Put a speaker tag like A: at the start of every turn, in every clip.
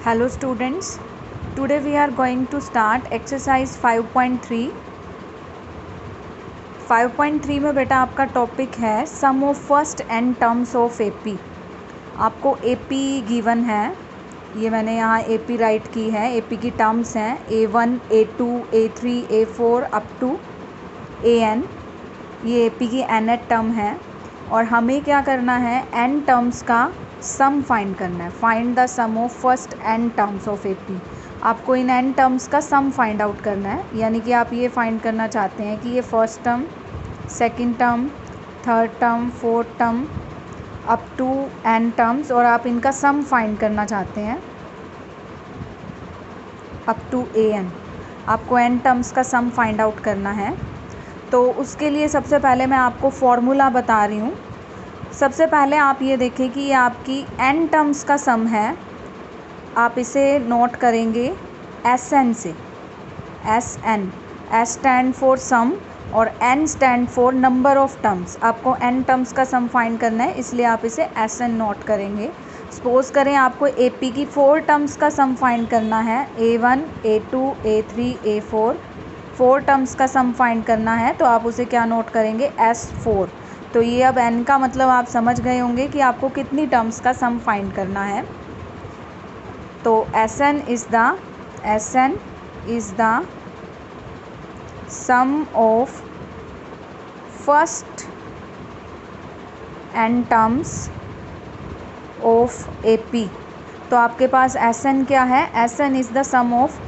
A: Hello students, today we are going to start exercise 5.3. 5.3 में बेटा आपका टॉपिक है sum of first n terms of AP. आपको AP given है, ये मैंने यहाँ एपी राइट की है। एपी की टर्म्स हैं A1, A2, A3, A4 up to AN। ये एपी की nth टर्म है और हमें क्या करना है, n टर्म्स का सम फाइंड करना है। Find the sum of first n terms of AP. आपको इन n टर्म्स का सम फाइंड आउट करना है, यानी कि आप ये फाइंड करना चाहते हैं कि ये first term, second term, third term, fourth term up to n terms, और आप इनका सम फाइंड करना चाहते हैं अप टू an। आपको n टर्म्स का सम फाइंड आउट करना है। तो उसके लिए सबसे पहले मैं आपको फॉर्मूला बता रही हूँ। सबसे पहले आप ये देखें कि ये आपकी n टर्म्स का सम है। आप इसे नोट करेंगे SN से। SN, S stand for sum और N stand for number of terms. आपको n टर्म्स का सम फाइंड करना है, इसलिए आप इसे SN नोट करेंगे। सपोज करें आपको AP की 4 टर्म्स का सम फाइंड करना है, A1, A2, A3, A4। 4 terms का सम फाइंड करना है, तो आप उसे क्या नोट करेंगे, S4। तो ये अब n का मतलब आप समझ गए होंगे कि आपको कितनी टर्म्स का सम फाइंड करना है। तो SN is the sum of first n terms of AP। तो आपके पास SN क्या है, SN is the sum of,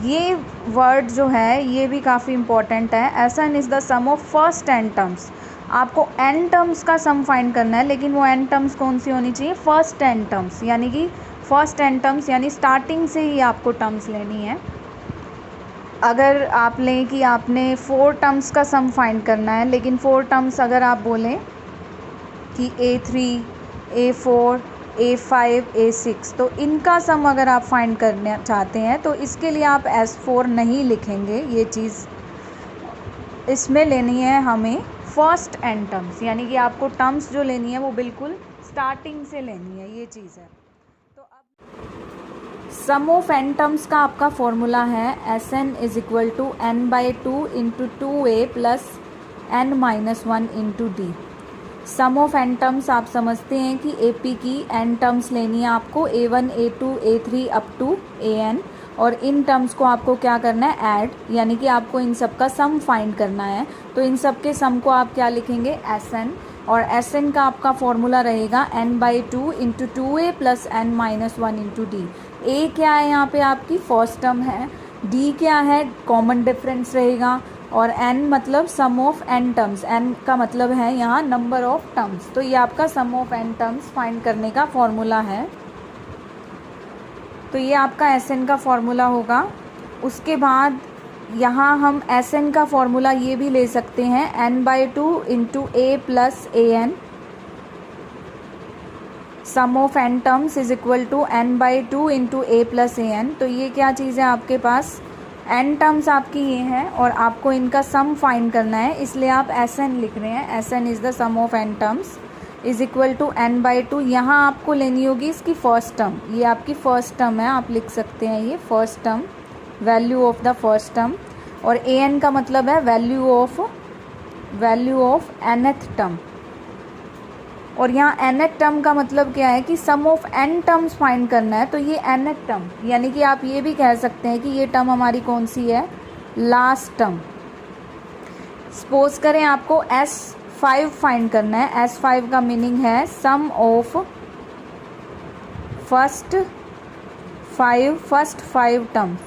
A: ये वर्ड जो है ये भी काफ़ी इम्पोर्टेंट है। SN is the sum of first n terms. आपको n टर्म्स का सम फाइंड करना है, लेकिन वो n टर्म्स कौन सी होनी चाहिए, फर्स्ट n टर्म्स, यानी कि फर्स्ट n टर्म्स यानी स्टार्टिंग से ही आपको टर्म्स लेनी है। अगर आप लें कि आपने 4 टर्म्स का सम फाइंड करना है, लेकिन 4 टर्म्स अगर आप बोलें कि A3, A4, A5, A6, तो इनका सम अगर आप फाइंड करना चाहते हैं तो इसके लिए आप S4 नहीं लिखेंगे। ये चीज़ इसमें लेनी है हमें फर्स्ट n टर्म्स, यानी कि आपको टर्म्स जो लेनी है वो बिल्कुल स्टार्टिंग से लेनी है, ये चीज़ है। तो अब सम ऑफ n टर्म्स का आपका फॉर्मूला है SN is equal to n/2 into 2a plus n-1 into d। Sum of n terms आप समझते हैं कि AP की n टर्म्स लेनी है आपको, A1, A2, A3 up to AN, और इन टर्म्स को आपको क्या करना है, ऐड, यानी कि आपको इन सब का सम फाइंड करना है। तो इन सब के सम को आप क्या लिखेंगे, SN, और SN का आपका फॉर्मूला रहेगा n/2 into 2a plus n-1 into d। A क्या है यहाँ पे, आपकी फर्स्ट टर्म है, D क्या है, कॉमन डिफरेंस रहेगा, और n मतलब सम ऑफ n टर्म्स, n का मतलब है यहाँ नंबर ऑफ टर्म्स। तो ये आपका सम ऑफ n टर्म्स फाइंड करने का फॉर्मूला है। तो ये आपका SN का फॉर्मूला होगा। उसके बाद यहाँ हम SN का फॉर्मूला ये भी ले सकते हैं, n/2 into a plus AN। Sum of n terms is equal to n/2 into a plus AN। तो ये क्या चीज़ है आपके पास, n टर्म्स आपकी ये हैं और आपको इनका सम फाइंड करना है, इसलिए आप SN लिख रहे हैं। SN is the sum of n terms is equal to n/2। यहाँ आपको लेनी होगी इसकी फर्स्ट टर्म, ये आपकी फर्स्ट टर्म है, आप लिख सकते हैं ये first term, value of the first term, और AN का मतलब है वैल्यू ऑफ nth टर्म। और यहाँ nth टर्म का मतलब क्या है कि sum of n terms find करना है, तो ये nth टर्म, यानी कि आप ये भी कह सकते हैं कि ये टर्म हमारी कौन सी है, लास्ट टर्म। सपोज करें आपको S5 फाइंड करना है। S5 का मीनिंग है sum of first 5 terms.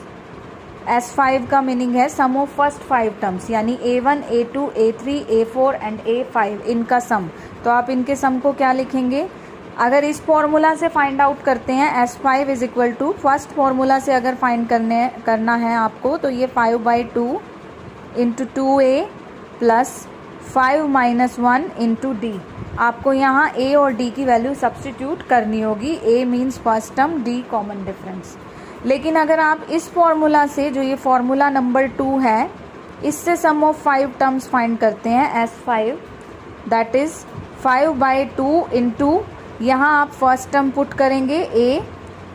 A: S5 का मीनिंग है सम ऑफ फर्स्ट 5 टर्म्स, यानी A1, A2, A3, A4 and A5, इनका सम। तो आप इनके सम को क्या लिखेंगे, अगर इस फॉर्मूला से फाइंड आउट करते हैं S5 is equal to, first formula से अगर फाइंड करना है आपको, तो ये 5/2 into 2a plus 5-1 into d। आपको यहाँ a और d की वैल्यू सब्सटीट्यूट करनी होगी। a means first term, d common difference. लेकिन अगर आप इस फॉर्मूला से, जो ये फॉर्मूला नंबर 2 है, इससे सम ऑफ 5 टर्म्स फाइंड करते हैं S5, दैट इज़ 5/2 इंटू, यहाँ आप फर्स्ट टर्म पुट करेंगे a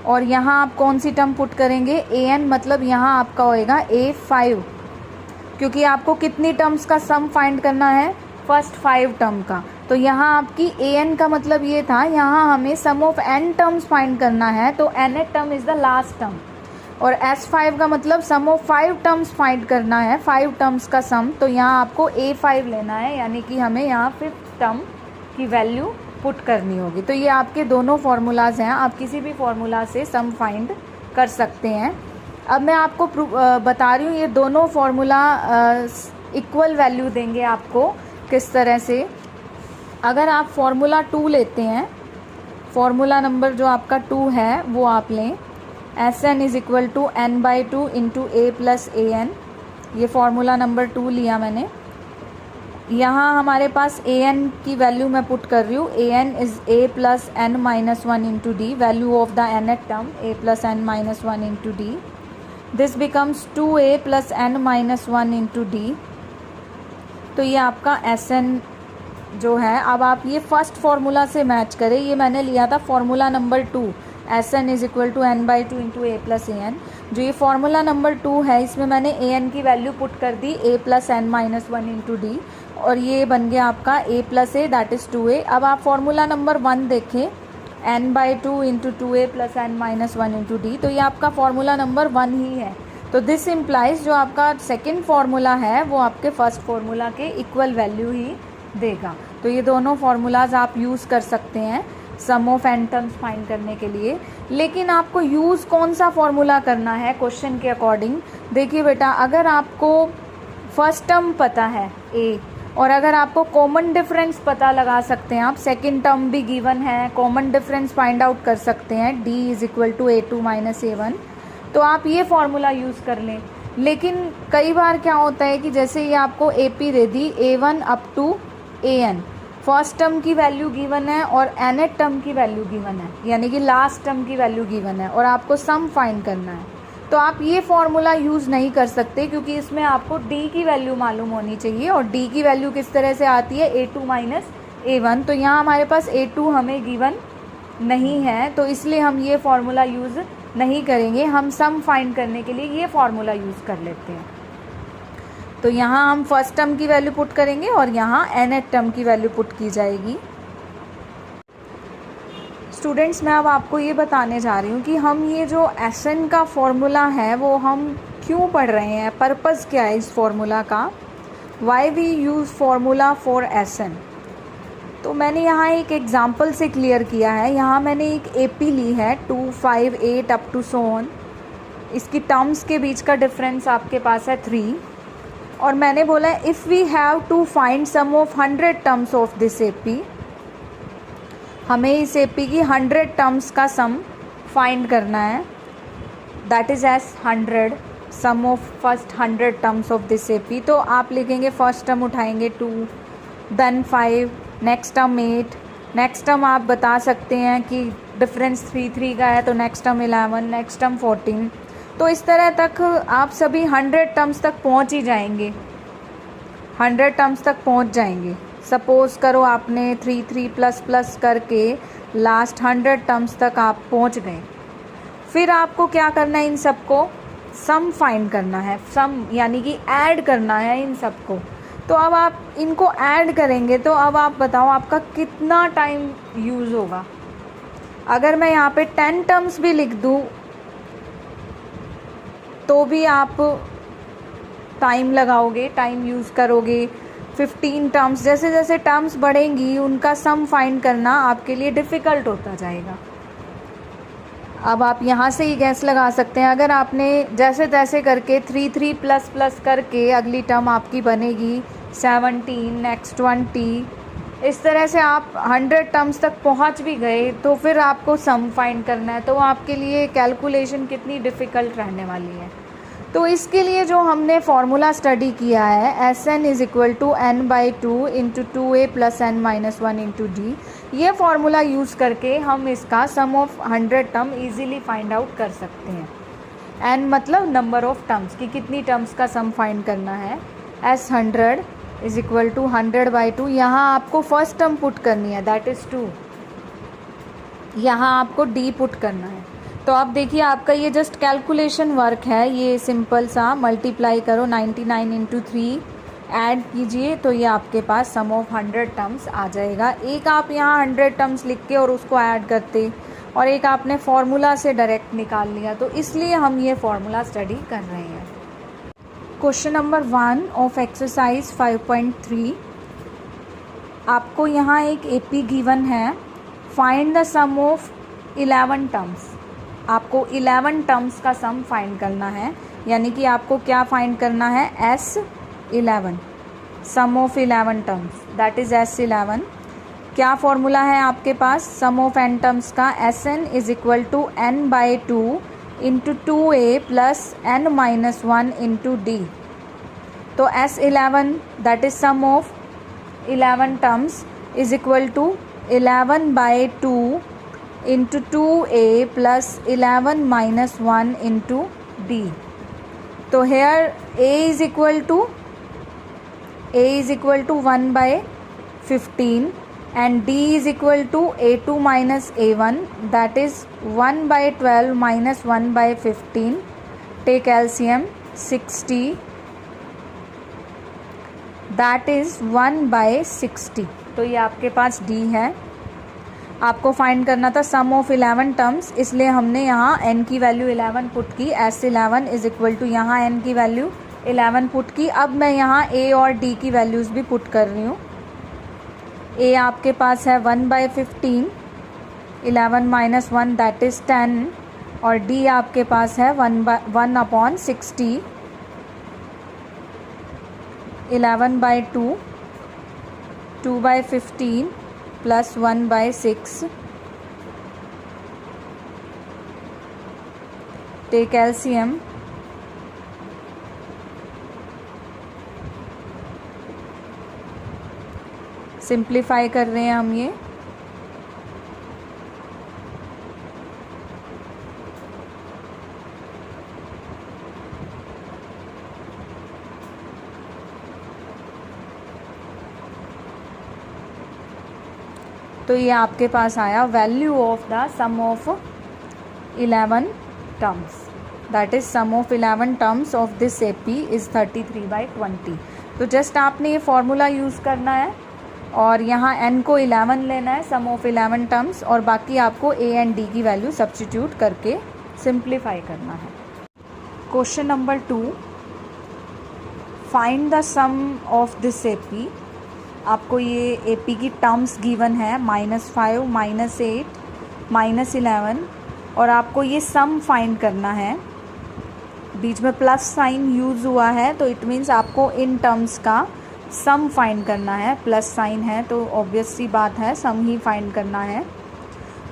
A: और यहाँ आप कौन सी टर्म पुट करेंगे, an, मतलब यहाँ आपका होएगा A5, क्योंकि आपको कितनी टर्म्स का सम फाइंड करना है, फर्स्ट 5 टर्म का। तो यहाँ आपकी an का मतलब ये था, यहाँ हमें सम ऑफ n टर्म्स फाइंड करना है, तो nth term is the last term. और S5 का मतलब सम ऑफ 5 टर्म्स फाइंड करना है, 5 टर्म्स का सम, तो यहाँ आपको A5 लेना है, यानी कि हमें यहाँ 5th टर्म की वैल्यू पुट करनी होगी। तो ये आपके दोनों फार्मूलाज हैं, आप किसी भी फार्मूला से सम फाइंड कर सकते हैं। अब मैं आपको बता रही हूँ ये दोनों फार्मूला इक्वल वैल्यू देंगे आपको किस तरह से। अगर आप फार्मूला 2 लेते हैं, फार्मूला नंबर जो आपका 2 है वो आप लें, Sn is equal to n/2 into a plus an, ये फार्मूला नंबर 2 लिया मैंने। यहाँ हमारे पास an की वैल्यू मैं पुट कर रही हूँ, an is a plus n minus 1 into d, value of the nth term a plus n minus 1 into d, this becomes 2a plus n minus 1 into d. तो ये आपका Sn जो है, अब आप ये फर्स्ट फार्मूला से मैच करें, ये मैंने लिया था formula number 2, Sn is equal to n/2 into a plus an। जो ये फार्मूला नंबर 2 है, इसमें मैंने an की वैल्यू पुट कर दी a plus n minus 1 into D, और ये बन गया आपका a plus a, that is 2a। अब आप फार्मूला नंबर 1 देखें, n/2 into 2a plus n minus 1 into d, तो ये आपका फार्मूला नंबर 1 ही है। तो दिस इम्प्लाइज जो आपका सेकेंड फार्मूला है वो आपके फर्स्ट फार्मूला के इक्वल वैल्यू ही देगा। तो ये दोनों फार्मूलाज आप यूज़ कर सकते हैं सम ऑफ n टर्म्स फाइंड करने के लिए। लेकिन आपको यूज़ कौन सा फार्मूला करना है क्वेश्चन के अकॉर्डिंग। देखिए बेटा, अगर आपको फर्स्ट टर्म पता है a, और अगर आपको कॉमन डिफरेंस पता लगा सकते हैं आप, सेकेंड टर्म भी गिवन है, कॉमन डिफरेंस फाइंड आउट कर सकते हैं, d is equal to a2 minus a1, तो आप ये फार्मूला यूज़ कर लें। लेकिन कई बार क्या होता है कि जैसे ये आपको AP दे दी, a1 up to an, first term की वैल्यू गिवन है और nth टर्म की वैल्यू गिवन है, यानी कि लास्ट टर्म की वैल्यू गिवन है, और आपको सम फाइंड करना है, तो आप ये फार्मूला यूज़ नहीं कर सकते, क्योंकि इसमें आपको d की वैल्यू मालूम होनी चाहिए, और d की वैल्यू किस तरह से आती है, a2 माइनस a1। तो यहाँ हमारे पास a2 हमें गिवन नहीं है, तो इसलिए हम ये फार्मूला यूज़ नहीं करेंगे, हम सम फाइंड करने के लिए ये फार्मूला यूज़ कर लेते हैं। तो यहाँ हम फर्स्ट टर्म की वैल्यू पुट करेंगे और यहाँ nth टर्म की वैल्यू पुट की जाएगी। स्टूडेंट्स, मैं अब आपको ये बताने जा रही हूँ कि हम ये जो Sn का फॉर्मूला है वो हम क्यों पढ़ रहे हैं, पर्पज़ क्या है इस फॉर्मूला का, why we use formula for Sn। तो मैंने यहाँ एक एग्ज़ाम्पल से क्लियर किया है। यहाँ मैंने एक AP ली है 2, 5, 8 अप टू सो ऑन, इसकी टर्म्स के बीच का डिफरेंस आपके पास है 3, और मैंने बोला है if we have to find sum of 100 terms of this AP, हमें इस AP की 100 टर्म्स का सम फाइंड करना है, that is S 100 sum of first 100 terms of this AP। तो आप लिखेंगे फर्स्ट टर्म उठाएंगे 2, then 5, next term 8, next term आप बता सकते हैं कि डिफरेंस 3 का है, तो नेक्स्ट टर्म 11, नेक्स्ट टर्म 14। तो इस तरह तक आप सभी 100 टर्म्स तक पहुंच ही जाएंगे, 100 टर्म्स तक पहुंच जाएंगे। सपोज़ करो आपने 3 प्लस प्लस करके लास्ट 100 टर्म्स तक आप पहुंच गए। फिर आपको क्या करना है, इन सबको सम फाइंड करना है, सम यानी कि ऐड करना है इन सबको। तो अब आप इनको ऐड करेंगे, तो अब आप बताओ आपका कितना टाइम यूज़ होगा। अगर मैं यहाँ पे 10 टर्म्स भी लिख दूँ तो भी आप टाइम लगाओगे, टाइम यूज़ करोगे। 15 टर्म्स, जैसे जैसे टर्म्स बढ़ेंगी उनका सम फाइंड करना आपके लिए डिफ़िकल्ट होता जाएगा। अब आप यहाँ से ही गैस लगा सकते हैं, अगर आपने जैसे तैसे करके 3 प्लस प्लस करके अगली टर्म आपकी बनेगी 17, नेक्स्ट 20, इस तरह से आप 100 टर्म्स तक पहुँच भी गए, तो फिर आपको सम फाइंड करना है, तो आपके लिए कैलकुलेशन कितनी डिफ़िकल्ट रहने वाली है। तो इसके लिए जो हमने फार्मूला स्टडी किया है, Sn is equal to n/2 into 2a plus n minus 1 into d, ये फार्मूला यूज़ करके हम इसका sum of 100 term easily find out कर सकते हैं। n मतलब नंबर ऑफ टर्म्स, कि कितनी टर्म्स का सम फाइंड करना है। S100 इज़ इक्वल टू 100/2, यहाँ आपको फर्स्ट टर्म पुट करनी है, दैट इज़ 2, यहाँ आपको d पुट करना है। तो आप देखिए आपका ये जस्ट कैलकुलेशन वर्क है, ये सिंपल सा मल्टीप्लाई करो 99 इंटू 3 ऐड कीजिए तो ये आपके पास सम ऑफ 100 टर्म्स आ जाएगा। एक आप यहाँ 100 टर्म्स लिख के और उसको ऐड करते और एक आपने फार्मूला से डायरेक्ट निकाल लिया, तो इसलिए हम ये फार्मूला स्टडी कर रहे हैं। क्वेश्चन नंबर 1 ऑफ एक्सरसाइज 5.3, आपको यहाँ एक एपी गिवन है, find the sum of 11 terms. आपको 11 टर्म्स का सम फाइंड करना है, यानी कि आपको क्या फाइंड करना है, S11, sum of 11 terms, that is S11। क्या फॉर्मूला है आपके पास सम ऑफ n टर्म्स का, Sn is equal to n/2 into 2a plus n-1 into d। तो S11 that is sum of 11 terms is equal to 11/2 into 2a plus 11-1 into d। तो here a is equal to 1/15 and d is equal to a2 minus a1, that is 1/12 minus 1/15. Take LCM 60, that is 1/60। तो ये आपके पास d है। आपको find करना था सम of 11 terms, इसलिए हमने यहाँ n की वैल्यू 11 पुट की। S11 इज इक्वल टू यहाँ n की वैल्यू 11 पुट की। अब मैं यहाँ a और d की वैल्यूज़ भी पुट कर रही हूँ। a आपके पास है 1/15, 11 माइनस 1 दैट इज़ 10, और d आपके पास है 1/60, 11/2, 2/15 प्लस 1/6। टेक LCM, सिंप्लीफाई कर रहे हैं हम ये। तो ये आपके पास आया value of the sum of 11 terms, that is sum of 11 terms of this AP is 33/20। तो जस्ट आपने ये फॉर्मूला यूज़ करना है और यहाँ n को 11 लेना है, सम ऑफ 11 टर्म्स, और बाकी आपको a एंड d की वैल्यू सब्स्टिट्यूट करके सिंप्लीफाई करना है। Question number 2, find the sum of this AP. आपको ये एपी की टर्म्स गिवन है -5, -8, -11, और आपको ये सम फाइंड करना है। बीच में प्लस साइन यूज़ हुआ है तो इट मीन्स आपको इन टर्म्स का सम फाइंड करना है। प्लस साइन है तो ऑब्वियस सी बात है सम ही फाइंड करना है।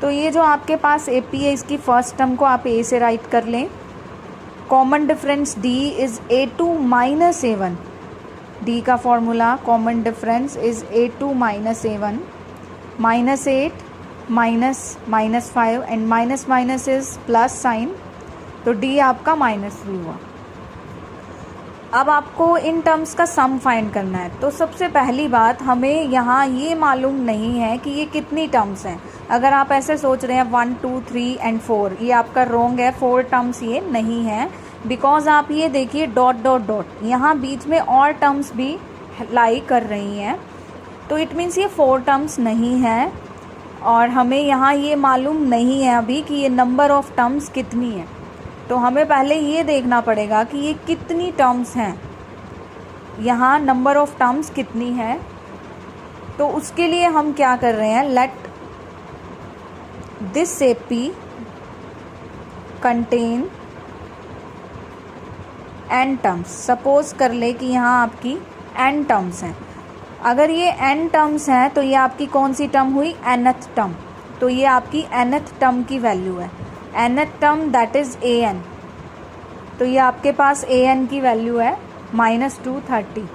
A: तो ये जो आपके पास एपी है इसकी फर्स्ट टर्म को आप ए से राइट कर लें। Common difference d is a2 minus a1। d का formula common difference is a2 minus a1, -8 -5 and minus minus is plus sign, तो d आपका -3 हुआ। अब आपको इन टर्म्स का सम फाइंड करना है। तो सबसे पहली बात, हमें यहाँ ये मालूम नहीं है कि ये कितनी टर्म्स हैं। अगर आप ऐसे सोच रहे हैं 1 2 3 एंड 4, ये आपका रॉन्ग है। 4 टर्म्स ये नहीं है, बिकॉज आप ये देखिए डॉट डॉट डॉट, यहाँ बीच में और टर्म्स भी लाई कर रही हैं, तो इट मीन्स ये 4 टर्म्स नहीं है। और हमें यहाँ ये मालूम नहीं है अभी कि ये नंबर ऑफ टर्म्स कितनी है। तो हमें पहले ये देखना पड़ेगा कि ये कितनी टर्म्स हैं, यहाँ नंबर ऑफ टर्म्स कितनी है। तो उसके लिए हम क्या कर रहे हैं, let this AP contain n terms. Suppose कर ले कि यहाँ आपकी n टर्म्स हैं। अगर ये n टर्म्स हैं तो ये आपकी कौन सी टर्म हुई, nth टर्म। तो ये आपकी nth टर्म की वैल्यू है। nth term that is an, तो ये आपके पास an की वैल्यू है -230।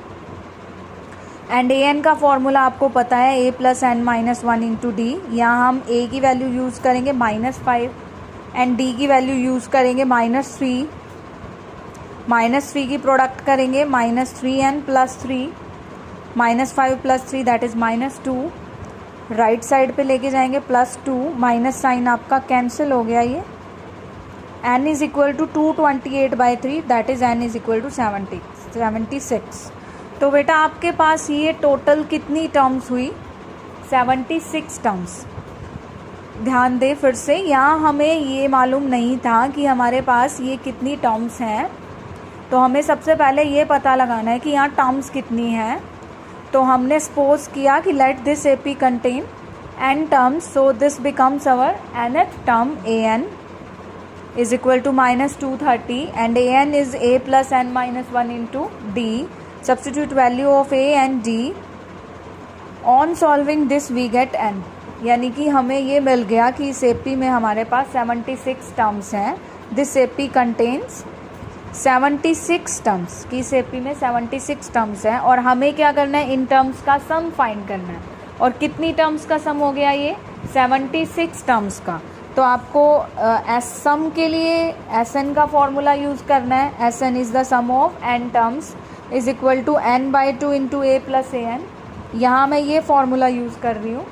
A: एंड an का फॉर्मूला आपको पता है a plus n-1 into D. यहाँ हम a की वैल्यू यूज़ करेंगे -5 एंड d की वैल्यू यूज़ करेंगे -3। -3 की प्रोडक्ट करेंगे -3n plus 3, -5 plus 3 that is -2। Right side पे लेके जाएंगे +2, माइनस साइन आपका कैंसिल हो गया ये, n is equal to 228/3, that is n is equal to 76। तो बेटा आपके पास ये टोटल कितनी टर्म्स हुई? 76 टर्म्स। ध्यान दे फिर से, यहाँ हमें ये मालूम नहीं था कि हमारे पास ये कितनी टर्म्स हैं, तो हमें सबसे पहले ये पता लगाना है कि यहाँ टर्म्स कितनी हैं। तो हमने सपोज किया कि let this AP contain n terms, so this becomes our nth term an is equal to -230 and an is a plus n minus 1 into d. Substitute value of a and d. On solving this we get n. यानी कि हमें ये मिल गया कि इस AP में हमारे पास 76 terms हैं। दिस AP कंटेन्स 76 टर्म्स, कि इस AP में 76 टर्म्स हैं और हमें क्या करना है? इन टर्म्स का सम फाइंड करना है। और कितनी टर्म्स का सम हो गया? ये 76 टर्म्स का। तो आपको सम के लिए Sn का फॉर्मूला यूज़ करना है। Sn is the sum of n terms is equal to n/2 into a plus an। यहाँ मैं ये फॉर्मूला यूज़ कर रही हूँ।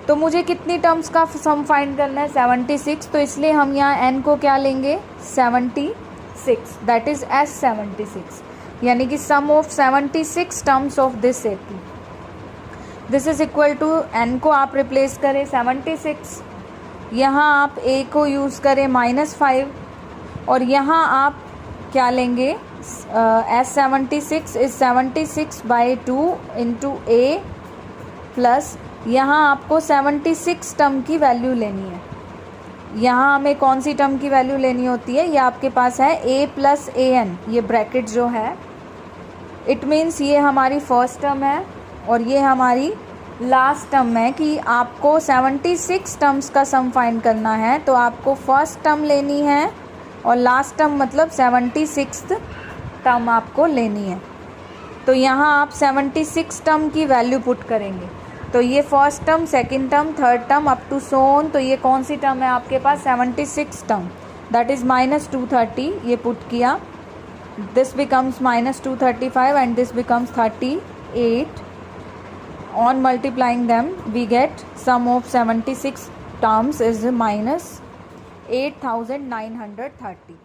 A: तो मुझे कितनी टर्म्स का सम फाइंड करना है? 76। तो इसलिए हम यहाँ n को क्या लेंगे? 76, दैट इज़ S76, यानी कि sum of 76 terms of this AP। This is equal to n को आप रिप्लेस करें 76, यहाँ आप a को यूज़ करें -5 और यहाँ आप क्या लेंगे? S76 is 76/2 into a plus यहाँ आपको 76 टर्म की वैल्यू लेनी है। यहाँ हमें कौन सी टर्म की वैल्यू लेनी होती है? ये आपके पास है a प्लस an, ये ब्रैकेट जो है, इट मीन्स ये हमारी फर्स्ट टर्म है और ये हमारी लास्ट टर्म है। कि आपको 76 टर्म्स का सम फाइंड करना है तो आपको फर्स्ट टर्म लेनी है और लास्ट टर्म मतलब 76th टर्म आपको लेनी है। तो यहाँ आप 76 टर्म की वैल्यू पुट करेंगे। तो ये first term, second term, third term up to so on. तो ये कौन सी टर्म है आपके पास? 76 टर्म, दैट इज़ -230। ये पुट किया, this becomes -235 and this becomes 38। On multiplying them we get sum of 76 terms is -8930.